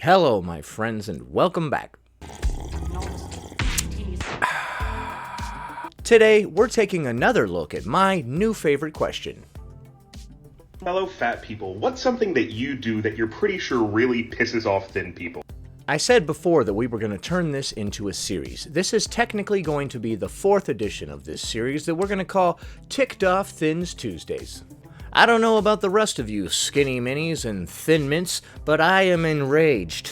Hello, my friends, and welcome back. Today, we're taking another look at my new favorite question. Fellow fat people, what's something that you do that you're pretty sure really pisses off thin people? I said before that we were going to turn this into a series. This is technically going to be the 4th edition of this series that we're going to call Ticked Off Thins Tuesdays. I don't know about the rest of you skinny minis and thin mints, but I am enraged.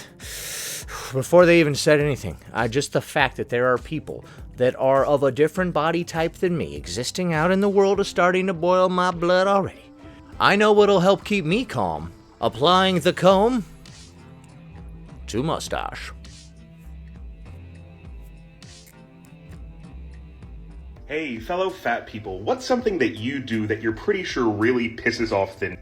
Before they even said anything, just the fact that there are people that are of a different body type than me existing out in the world is starting to boil my blood already. I know what'll help keep me calm. Applying the comb to mustache. Hey, fellow fat people, what's something that you do that you're pretty sure really pisses off thin?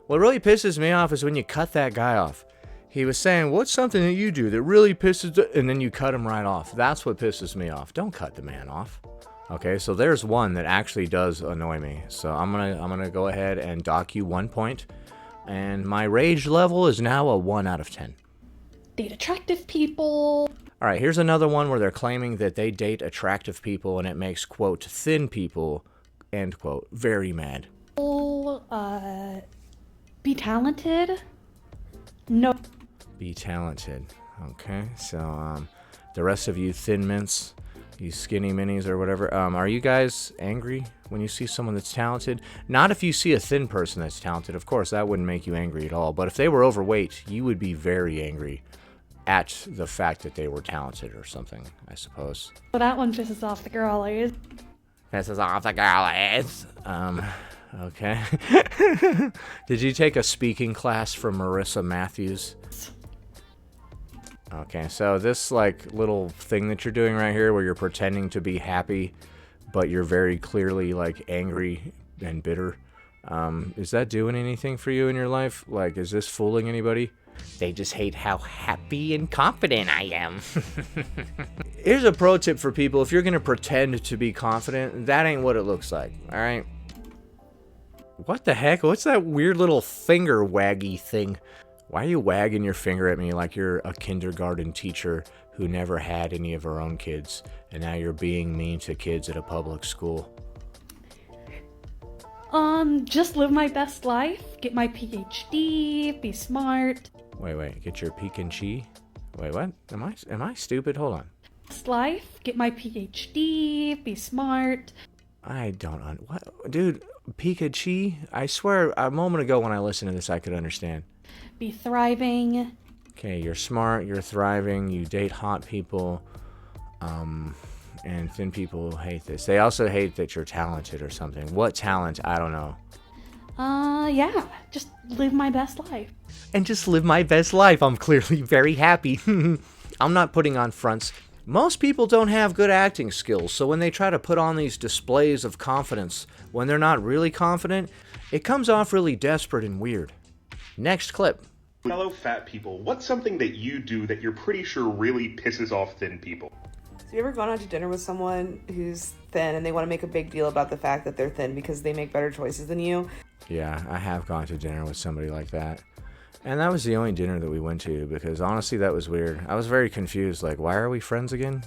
What really pisses me off is when you cut that guy off. He was saying, what's something that you do that really pisses... And then you cut him right off. That's what pisses me off. Don't cut the man off. Okay, so there's one that actually does annoy me. So I'm gonna go ahead and dock you 1 point. And my rage level is now a 1 out of 10. Date attractive people. All right, here's another one where they're claiming that they date attractive people and it makes, quote, thin people, end quote, very mad. Be talented. No. Be talented. Okay, so the rest of you thin mints, you skinny minis or whatever, are you guys angry when you see someone that's talented? Not if you see a thin person that's talented. Of course, that wouldn't make you angry at all. But if they were overweight, you would be very angry at the fact that they were talented or something, I suppose. Well, that one pisses off the girlies. Pisses off the girlies. Okay. Did you take a speaking class from Marissa Matthews? Okay, so this little thing that you're doing right here where you're pretending to be happy, but you're very clearly angry and bitter. Is that doing anything for you in your life? Is this fooling anybody? They just hate how happy and confident I am. Here's a pro tip for people. If you're going to pretend to be confident, that ain't what it looks like, alright? What the heck? What's that weird little finger waggy thing? Why are you wagging your finger at me like you're a kindergarten teacher who never had any of her own kids, and now you're being mean to kids at a public school? Just live my best life, get my PhD, be smart. Wait, get your Pikachu? Wait, what? Am I stupid? Hold on. Best life, get my PhD, be smart. I don't what? Dude, Pikachu? I swear, a moment ago when I listened to this, I could understand. Be thriving. Okay, you're smart, you're thriving, you date hot people, and thin people hate this. They also hate that you're talented or something. What talent? I don't know. Yeah, just live my best life. And just live my best life. I'm clearly very happy. I'm not putting on fronts. Most people don't have good acting skills, so when they try to put on these displays of confidence when they're not really confident, it comes off really desperate and weird. Next clip. Fellow fat people, what's something that you do that you're pretty sure really pisses off thin people? So you ever gone out to dinner with someone who's thin and they want to make a big deal about the fact that they're thin because they make better choices than you? Yeah, I have gone to dinner with somebody like that. And that was the only dinner that we went to because honestly that was weird. I was very confused, why are we friends again?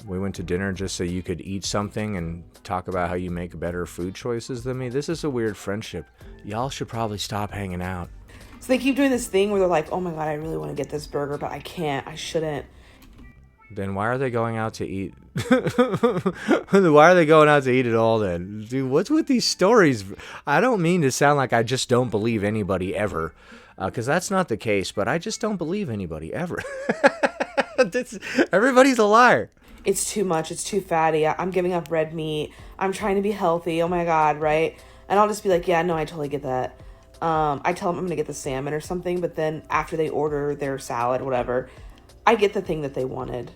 We went to dinner just so you could eat something and talk about how you make better food choices than me. This is a weird friendship. Y'all should probably stop hanging out. So they keep doing this thing where they're like, oh my god, I really want to get this burger, but I can't, I shouldn't. Then why are they going out to eat? Why are they going out to eat at all then? Dude, what's with these stories? I don't mean to sound like I just don't believe anybody ever. Because that's not the case, but I just don't believe anybody ever. Everybody's a liar. It's too much, it's too fatty, I'm giving up red meat, I'm trying to be healthy, oh my god, right? And I'll just be like, yeah, no, I totally get that. I tell them I'm gonna get the salmon or something, but then after they order their salad, whatever, I get the thing that they wanted.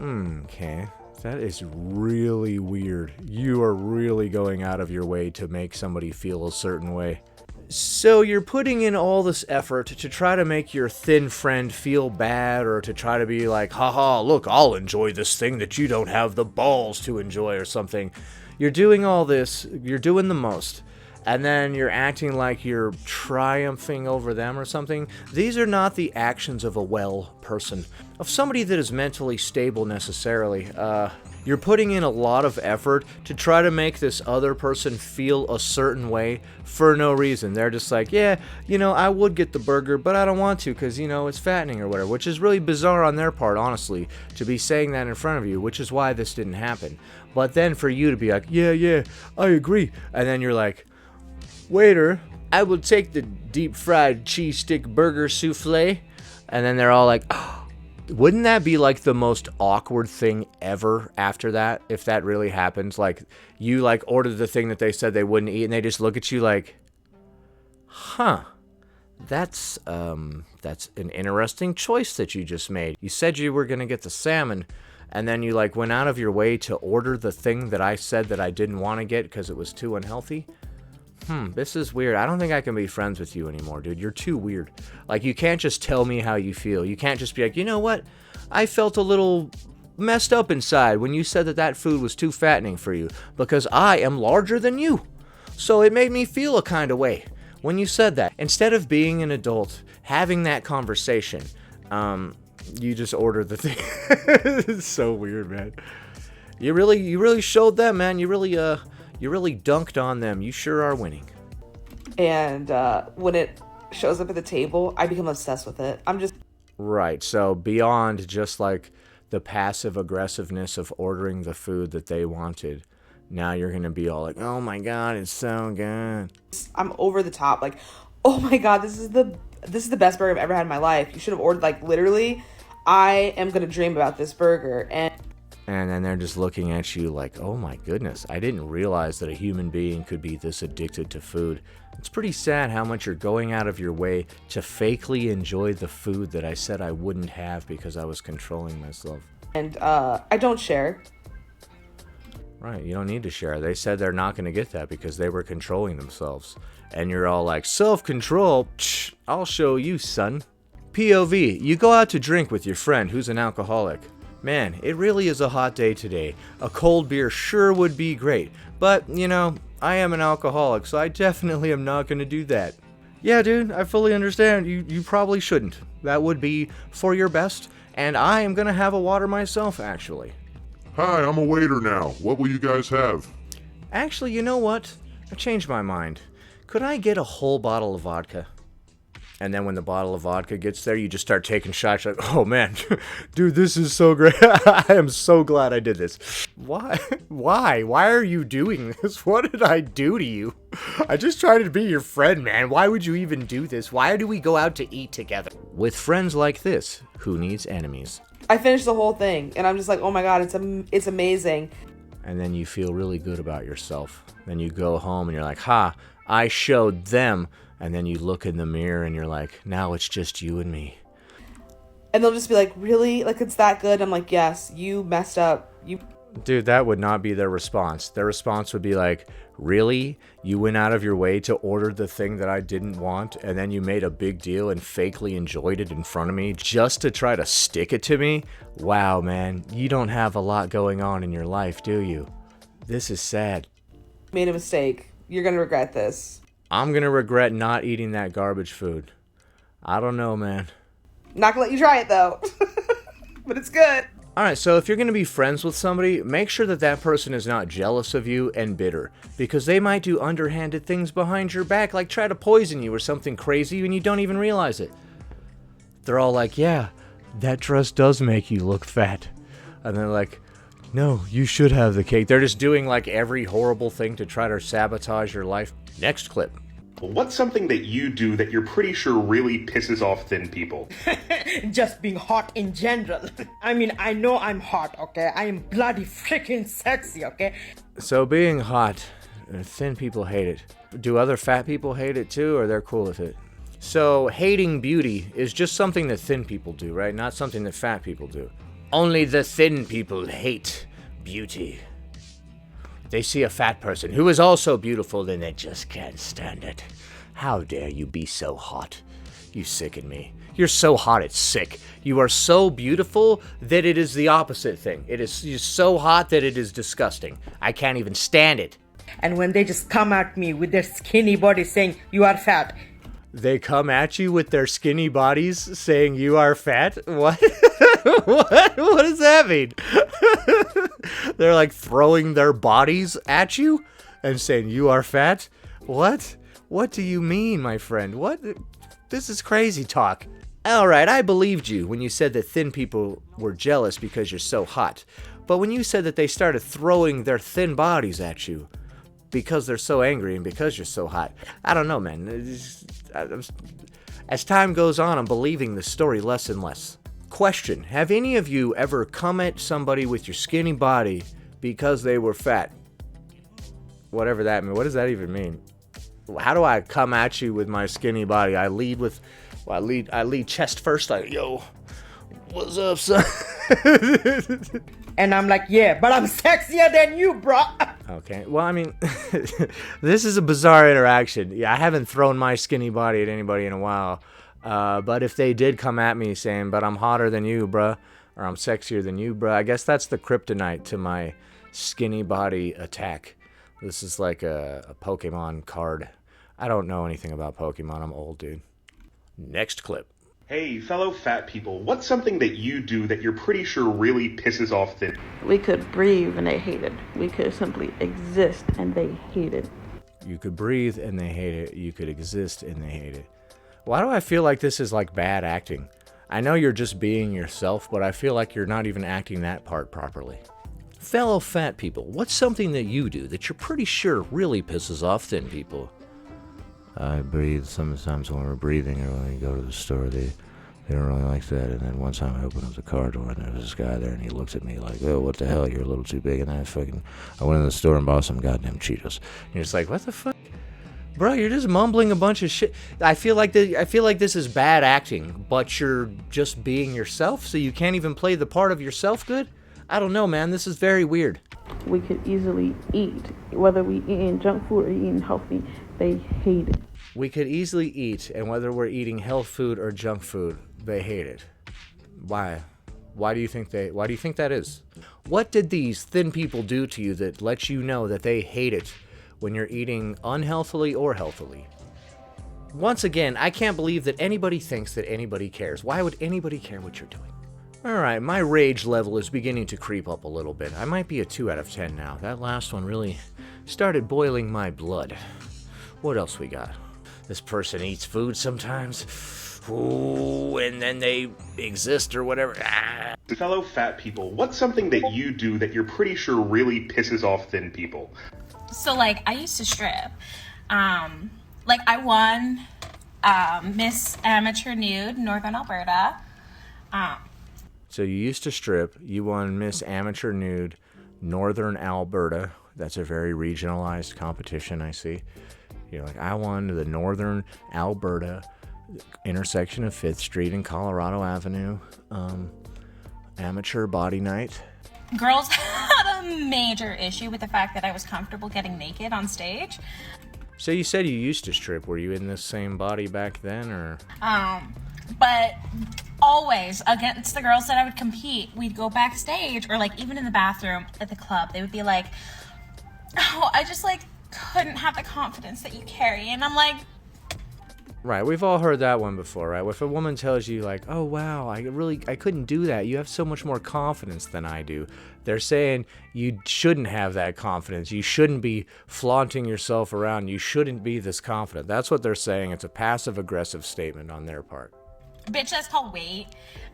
Okay. That is really weird. You are really going out of your way to make somebody feel a certain way. So you're putting in all this effort to try to make your thin friend feel bad or to try to be like, haha, look, I'll enjoy this thing that you don't have the balls to enjoy or something. You're doing all this, you're doing the most. and then you're acting like you're triumphing over them or something. These are not the actions of a well person, of somebody that is mentally stable necessarily. You're putting in a lot of effort to try to make this other person feel a certain way for no reason. They're just like, yeah, I would get the burger, but I don't want to because, it's fattening or whatever, which is really bizarre on their part, honestly, to be saying that in front of you, which is why this didn't happen. But then for you to be like, yeah, I agree. And then you're like, waiter, I will take the deep fried cheese stick burger souffle. And then they're all like, oh. Wouldn't that be like the most awkward thing ever after that, if that really happens? Like, you ordered the thing that they said they wouldn't eat, and they just look at you like, huh, that's an interesting choice that you just made. You said you were going to get the salmon, and then you went out of your way to order the thing that I said that I didn't want to get because it was too unhealthy. This is weird. I don't think I can be friends with you anymore, dude. You're too weird. You can't just tell me how you feel. You can't just be like, you know what? I felt a little messed up inside when you said that food was too fattening for you because I am larger than you. So it made me feel a kind of way when you said that. Instead of being an adult, having that conversation, you just ordered the thing. It's so weird, man. You really showed them, man. You really dunked on them. You sure are winning. And when it shows up at the table, I become obsessed with it. Right, so beyond just the passive aggressiveness of ordering the food that they wanted, now you're going to be all like, oh my god, it's so good. I'm over the top, oh my god, this is the best burger I've ever had in my life. You should have ordered, literally, I am going to dream about this burger. And then they're just looking at you like, oh my goodness, I didn't realize that a human being could be this addicted to food. It's pretty sad how much you're going out of your way to fakely enjoy the food that I said I wouldn't have because I was controlling myself. And I don't share. Right, you don't need to share. They said they're not going to get that because they were controlling themselves. And you're all like, self-control? Psh, I'll show you, son. POV, you go out to drink with your friend who's an alcoholic. Man, it really is a hot day today. A cold beer sure would be great. But, I am an alcoholic, so I definitely am not going to do that. Yeah, dude, I fully understand. You probably shouldn't. That would be for your best. And I am going to have a water myself, actually. Hi, I'm a waiter now. What will you guys have? Actually, you know what? I changed my mind. Could I get a whole bottle of vodka? And then when the bottle of vodka gets there, you just start taking shots like, oh man, dude, this is so great. I am so glad I did this. Why? Why? Why are you doing this? What did I do to you? I just tried to be your friend, man. Why would you even do this? Why do we go out to eat together? With friends like this, who needs enemies? I finished the whole thing, and I'm just like, oh my god, it's amazing. And then you feel really good about yourself. Then you go home and you're like, ha, I showed them. And then you look in the mirror and you're like, now it's just you and me. And they'll just be like, really? It's that good? I'm like, yes, you messed up. Dude, that would not be their response. Their response would be like, really? You went out of your way to order the thing that I didn't want, and then you made a big deal and fakely enjoyed it in front of me just to try to stick it to me? Wow, man, you don't have a lot going on in your life, do you? This is sad. Made a mistake. You're going to regret this. I'm going to regret not eating that garbage food. I don't know, man. Not going to let you try it, though. But it's good. Alright, so if you're going to be friends with somebody, make sure that person is not jealous of you and bitter. Because they might do underhanded things behind your back, like try to poison you or something crazy, and you don't even realize it. They're all like, yeah, that dress does make you look fat. And they're like, no, you should have the cake. They're just doing every horrible thing to try to sabotage your life. Next clip. What's something that you do that you're pretty sure really pisses off thin people? Just being hot in general. I mean, I know I'm hot, okay? I am bloody freaking sexy, okay? So being hot, thin people hate it. Do other fat people hate it too, or they're cool with it? So hating beauty is just something that thin people do, right? Not something that fat people do. Only the thin people hate beauty. They see a fat person who is also beautiful, and they just can't stand it. How dare you be so hot? You sicken me. You're so hot it's sick. You are so beautiful that it is the opposite thing. You're so hot that it is disgusting. I can't even stand it. And when they just come at me with their skinny body saying, you are fat. They come at you with their skinny bodies saying you are fat? What? What does that mean? They're like throwing their bodies at you and saying you are fat? What? What do you mean, my friend? What? This is crazy talk. All right, I believed you when you said that thin people were jealous because you're so hot. But when you said that they started throwing their thin bodies at you because they're so angry and because you're so hot, I don't know, man. As time goes on, I'm believing this story less and less. Question: have any of you ever come at somebody with your skinny body because they were fat? Whatever that means. What does that even mean? How do I come at you with my skinny body? I lead chest first, like, yo, what's up, son? And I'm like, yeah, but I'm sexier than you, bro. Okay, well, I mean, this is a bizarre interaction. Yeah, I haven't thrown my skinny body at anybody in a while. But if they did come at me saying, but I'm hotter than you, bruh, or I'm sexier than you, bruh, I guess that's the kryptonite to my skinny body attack. This is like a Pokemon card. I don't know anything about Pokemon. I'm old, dude. Next clip. Hey, fellow fat people, what's something that you do that you're pretty sure really pisses off thin? We could breathe and they hate it. We could simply exist and they hate it. You could breathe and they hate it. You could exist and they hate it. Why do I feel like this is like bad acting? I know you're just being yourself, but I feel like you're not even acting that part properly. Fellow fat people, what's something that you do that you're pretty sure really pisses off thin people? I breathe sometimes when we're breathing or when we go to the store. They don't really like that. And then one time I opened up the car door and there was this guy there and he looks at me like, oh, what the hell, you're a little too big. And then I went in the store and bought some goddamn Cheetos. And you're just like, what the fuck? Bro, you're just mumbling a bunch of shit. I feel like this is bad acting, but you're just being yourself, so you can't even play the part of yourself good? I don't know, man. This is very weird. We could easily eat, whether we eating junk food or eating healthy, they hate it. We could easily eat, and whether we're eating health food or junk food, they hate it. Why? Why do you think that is? What did these thin people do to you that lets you know that they hate it when you're eating unhealthily or healthily? Once again, I can't believe that anybody thinks that anybody cares. Why would anybody care what you're doing? Alright, my rage level is beginning to creep up a little bit. I might be a 2 out of 10 now. That last one really started boiling my blood. What else we got? This person eats food sometimes. Ooh, and then they exist or whatever. Fellow fat people, what's something that you do that you're pretty sure really pisses off thin people? So, like, I used to strip. Like, I won Miss Amateur Nude, Northern Alberta. So you used to strip. You won Miss Amateur Nude, Northern Alberta. That's a very regionalized competition, I see. You're like, I won the Northern Alberta intersection of 5th Street and Colorado Avenue amateur body night. Girls had a major issue with the fact that I was comfortable getting naked on stage. So you said you used to strip. Were you in this same body back then, or? But always against the girls that I would compete, we'd go backstage or like even in the bathroom at the club, they would be like, oh, I just like couldn't have the confidence that you carry. And I'm like, right, we've all heard that one before, right? If a woman tells you like, oh wow, I couldn't do that. You have so much more confidence than I do. They're saying you shouldn't have that confidence. You shouldn't be flaunting yourself around. You shouldn't be this confident. That's what they're saying. It's a passive aggressive statement on their part. bitch, that's called weight.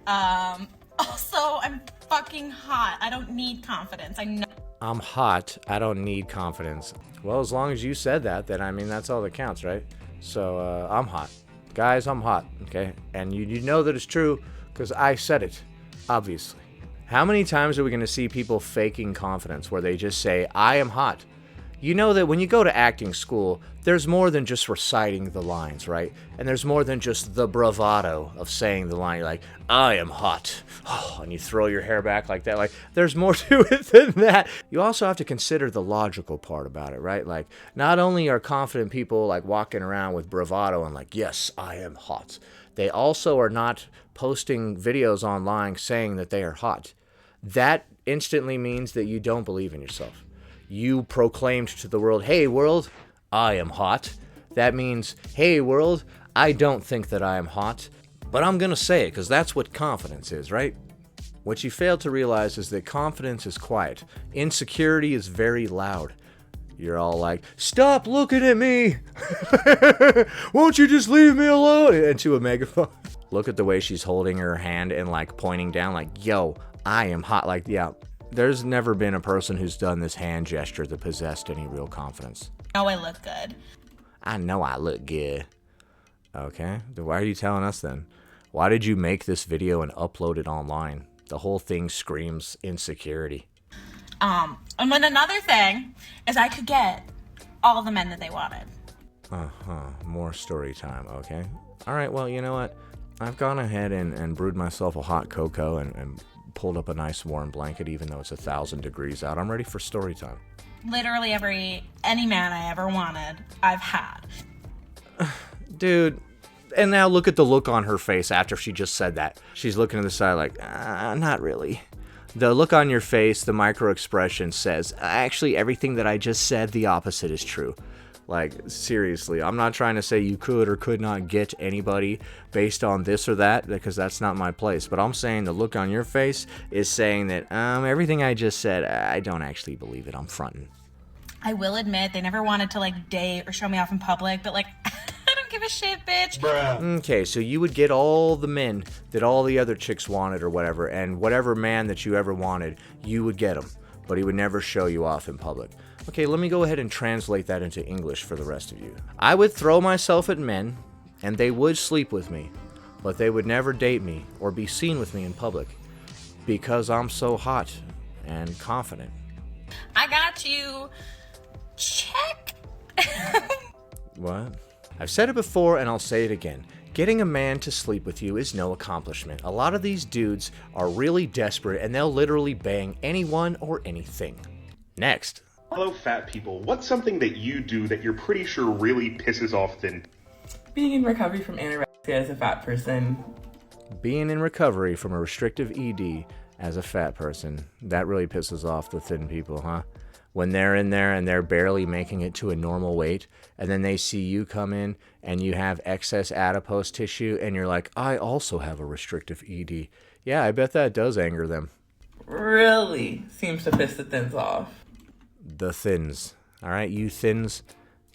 Also, I'm fucking hot. I don't need confidence. I know. I'm hot. I don't need confidence. Well, as long as you said that, then I mean, that's all that counts, right? So, I'm hot. Guys, I'm hot, okay? And you know that it's true because I said it, obviously. How many times are we going to see people faking confidence where they just say, I am hot? You know that when you go to acting school, there's more than just reciting the lines, right? And there's more than just the bravado of saying the line. You're like, I am hot. Oh, and you throw your hair back like that. Like, there's more to it than that. You also have to consider the logical part about it, right? Like, not only are confident people like walking around with bravado and like, yes, I am hot. They also are not posting videos online saying that they are hot. That instantly means that you don't believe in yourself. you proclaimed to the world, hey world, I am hot. That means, hey world, I don't think that I am hot, but I'm gonna say it because that's what confidence is, right? What you fail to realize is that confidence is quiet. Insecurity is very loud. You're all like, stop looking at me! Won't you just leave me alone? Into a megaphone. Look at the way she's holding her hand and like pointing down like, yo, I am hot. Like, yeah, there's never been a person who's done this hand gesture that possessed any real confidence. Oh, I look good. I know I look good. Okay, why are you telling us then? Why did you make this video and upload it online? The whole thing screams insecurity. And then another thing is I could get all the men that they wanted. More story time, okay? All right, well, you know what? I've gone ahead and brewed myself a hot cocoa and pulled up a nice warm blanket, even though it's 1,000 degrees out. I'm ready for story time. Literally any man I ever wanted, I've had. Dude, and now look at the look on her face after she just said that. She's looking to the side like, not really. The look on your face, the micro expression says, actually, everything that I just said, the opposite is true. Like, seriously, I'm not trying to say you could or could not get anybody based on this or that, because that's not my place. But I'm saying the look on your face is saying that, everything I just said, I don't actually believe it. I'm fronting. I will admit, they never wanted to, like, date or show me off in public, but, like, I don't give a shit, bitch. Bruh. Okay, so you would get all the men that all the other chicks wanted or whatever, and whatever man that you ever wanted, you would get him, but he would never show you off in public. Okay, let me go ahead and translate that into English for the rest of you. I would throw myself at men, and they would sleep with me, but they would never date me or be seen with me in public, because I'm so hot and confident. I got you. Check. What? I've said it before and I'll say it again. Getting a man to sleep with you is no accomplishment. A lot of these dudes are really desperate and they'll literally bang anyone or anything. Next. Hello, fat people. What's something that you do that you're pretty sure really pisses off thin? Being in recovery from anorexia as a fat person. Being in recovery from a restrictive ED as a fat person. That really pisses off the thin people, huh? When they're in there and they're barely making it to a normal weight, and then they see you come in and you have excess adipose tissue, and you're like, I also have a restrictive ED. Yeah, I bet that does anger them. Really seems to piss the thins off. The thins. All right, you thins,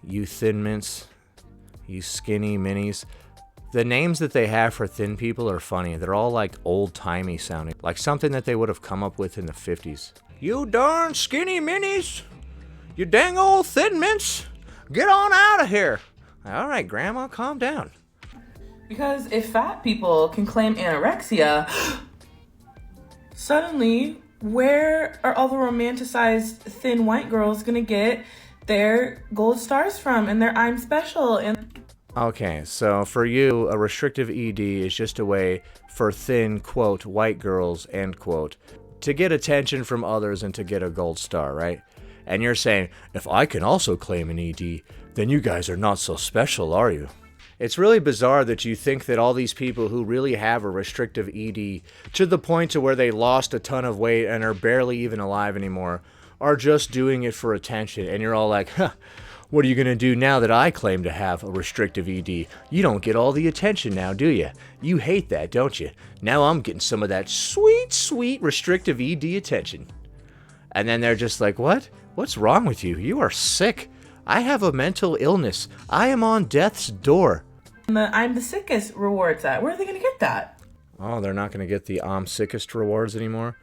you thin mints, you skinny minis. The names that they have for thin people are funny. They're all like old-timey sounding, like something that they would have come up with in the 50s. You darn skinny minis! You dang old thin mints! Get on out of here! All right, Grandma, calm down. Because if fat people can claim anorexia, suddenly, where are all the romanticized thin white girls gonna get their gold stars from and their I'm special? And okay, so for you, a restrictive ED is just a way for thin, quote, white girls, end quote, to get attention from others and to get a gold star, right? And you're saying, if I can also claim an ED, then you guys are not so special, are you? It's really bizarre that you think that all these people who really have a restrictive ED, to the point to where they lost a ton of weight and are barely even alive anymore, are just doing it for attention. And you're all like, huh, what are you going to do now that I claim to have a restrictive ED? You don't get all the attention now, do you? You hate that, don't you? Now I'm getting some of that sweet, sweet restrictive ED attention. And then they're just like, what? What's wrong with you? You are sick. I have a mental illness. I am on death's door. I'm the sickest rewards at. Where are they going to get that? Oh, they're not going to get the I'm sickest rewards anymore?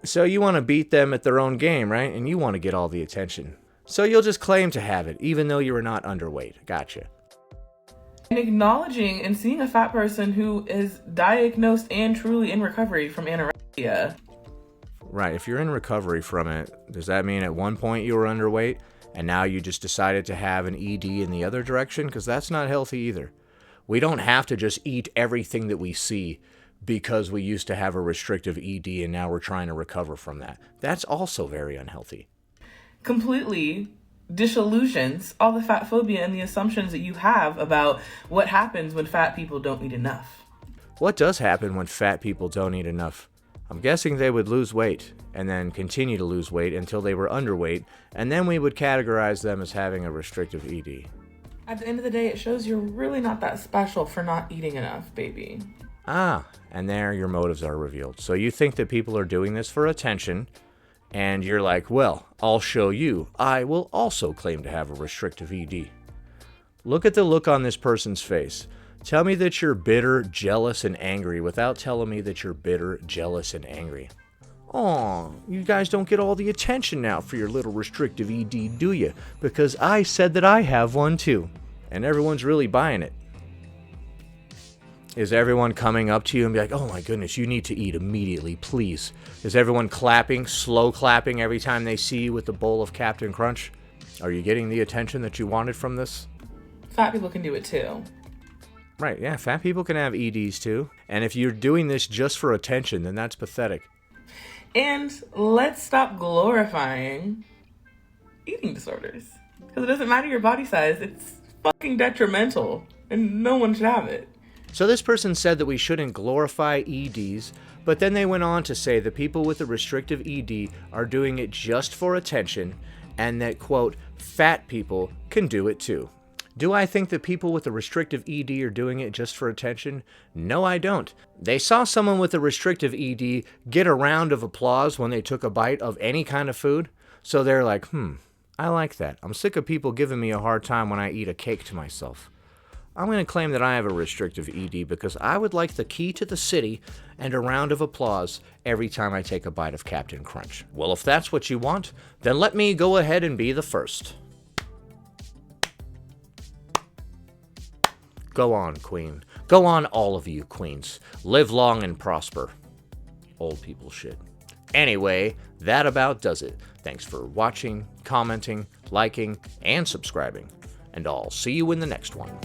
So you want to beat them at their own game, right? And you want to get all the attention. So you'll just claim to have it, even though you are not underweight. Gotcha. And acknowledging and seeing a fat person who is diagnosed and truly in recovery from anorexia. Right, if you're in recovery from it, does that mean at one point you were underweight, and now you just decided to have an ED in the other direction? Because that's not healthy either. We don't have to just eat everything that we see because we used to have a restrictive ED and now we're trying to recover from that. That's also very unhealthy. Completely disillusions all the fat phobia and the assumptions that you have about what happens when fat people don't eat enough. What does happen when fat people don't eat enough? I'm guessing they would lose weight and then continue to lose weight until they were underweight, and then we would categorize them as having a restrictive ED. At the end of the day, it shows you're really not that special for not eating enough, baby. Ah, and there your motives are revealed. So you think that people are doing this for attention, and you're like, well, I'll show you. I will also claim to have a restrictive ED. Look at the look on this person's face. Tell me that you're bitter, jealous, and angry without telling me that you're bitter, jealous, and angry. Aw, you guys don't get all the attention now for your little restrictive ED, do you? Because I said that I have one too. And everyone's really buying it. Is everyone coming up to you and be like, oh my goodness, you need to eat immediately, please? Is everyone clapping, slow clapping every time they see you with the bowl of Captain Crunch? Are you getting the attention that you wanted from this? Fat people can do it too. Right, yeah, fat people can have EDs too. And if you're doing this just for attention, then that's pathetic. And let's stop glorifying eating disorders. Because it doesn't matter your body size, it's fucking detrimental. And no one should have it. So this person said that we shouldn't glorify EDs, but then they went on to say that people with a restrictive ED are doing it just for attention, and that, quote, fat people can do it too. Do I think that people with a restrictive ED are doing it just for attention? No, I don't. They saw someone with a restrictive ED get a round of applause when they took a bite of any kind of food, so they're like, I like that. I'm sick of people giving me a hard time when I eat a cake to myself. I'm going to claim that I have a restrictive ED because I would like the key to the city and a round of applause every time I take a bite of Captain Crunch. Well, if that's what you want, then let me go ahead and be the first. Go on, queen. Go on, all of you queens. Live long and prosper. Old people shit. Anyway, that about does it. Thanks for watching, commenting, liking, and subscribing. And I'll see you in the next one.